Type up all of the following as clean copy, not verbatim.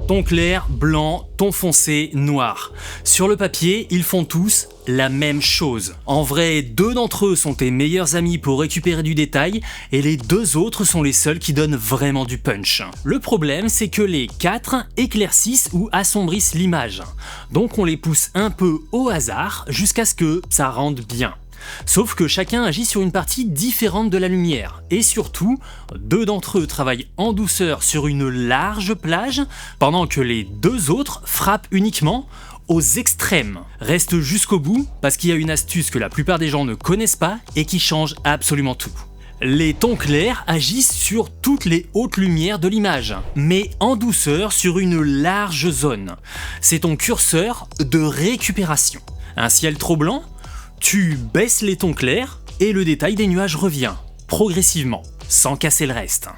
Ton clair, blanc, ton foncé, noir. Sur le papier, ils font tous la même chose. En vrai, 2 d'entre eux sont tes meilleurs amis pour récupérer du détail et les 2 autres sont les seuls qui donnent vraiment du punch. Le problème, c'est que les 4 éclaircissent ou assombrissent l'image. Donc on les pousse un peu au hasard jusqu'à ce que ça rende bien. Sauf que chacun agit sur une partie différente de la lumière, et surtout, 2 d'entre eux travaillent en douceur sur une large plage, pendant que les 2 autres frappent uniquement aux extrêmes. Reste jusqu'au bout, parce qu'il y a une astuce que la plupart des gens ne connaissent pas et qui change absolument tout. Les tons clairs agissent sur toutes les hautes lumières de l'image, mais en douceur sur une large zone. C'est ton curseur de récupération. Un ciel trop blanc ? Tu baisses les tons clairs et le détail des nuages revient, progressivement, sans casser le reste.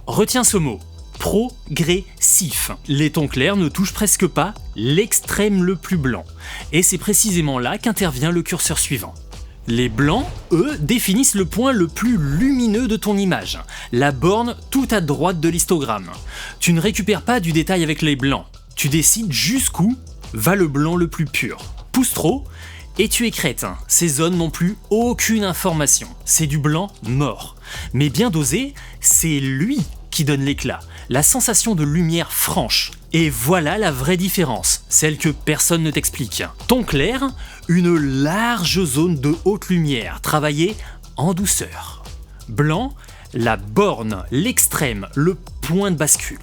Retiens ce mot, progressif. Les tons clairs ne touchent presque pas l'extrême le plus blanc, et c'est précisément là qu'intervient le curseur suivant. Les blancs, eux, définissent le point le plus lumineux de ton image, la borne tout à droite de l'histogramme. Tu ne récupères pas du détail avec les blancs, tu décides jusqu'où va le blanc le plus pur. Pousse trop, et tu écrètes, ces zones n'ont plus aucune information, c'est du blanc mort. Mais bien dosé, c'est lui qui donne l'éclat, la sensation de lumière franche. Et voilà la vraie différence, celle que personne ne t'explique. Ton clair, une large zone de haute lumière, travaillée en douceur. Blanc, la borne, l'extrême, le point de bascule.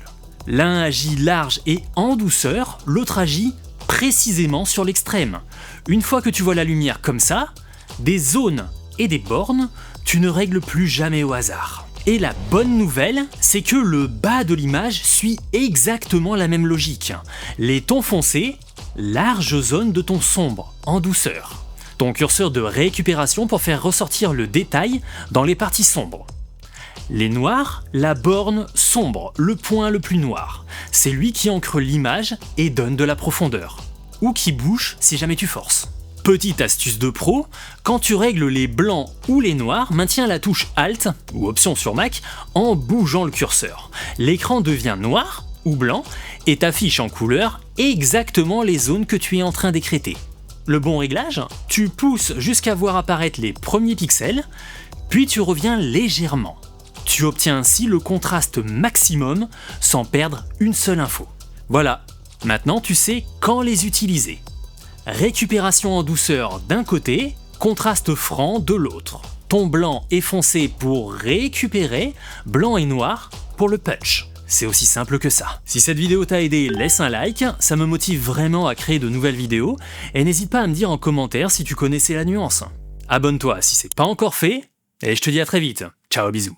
L'un agit large et en douceur, l'autre agit précisément sur l'extrême. Une fois que tu vois la lumière comme ça, des zones et des bornes, tu ne règles plus jamais au hasard. Et la bonne nouvelle, c'est que le bas de l'image suit exactement la même logique. Les tons foncés, large zone de ton sombre, en douceur. Ton curseur de récupération pour faire ressortir le détail dans les parties sombres. Les noirs, la borne sombre, le point le plus noir. C'est lui qui ancre l'image et donne de la profondeur. Ou qui bouge si jamais tu forces. Petite astuce de pro, quand tu règles les blancs ou les noirs, maintiens la touche Alt, ou Option sur Mac, en bougeant le curseur. L'écran devient noir ou blanc et t'affiche en couleur exactement les zones que tu es en train d'écrêter. Le bon réglage, tu pousses jusqu'à voir apparaître les premiers pixels, puis tu reviens légèrement. Tu obtiens ainsi le contraste maximum sans perdre une seule info. Voilà, maintenant tu sais quand les utiliser. Récupération en douceur d'un côté, contraste franc de l'autre. Ton blanc et foncé pour récupérer, blanc et noir pour le punch. C'est aussi simple que ça. Si cette vidéo t'a aidé, laisse un like, ça me motive vraiment à créer de nouvelles vidéos, et n'hésite pas à me dire en commentaire si tu connaissais la nuance. Abonne-toi si c'est pas encore fait, et je te dis à très vite. Ciao, bisous.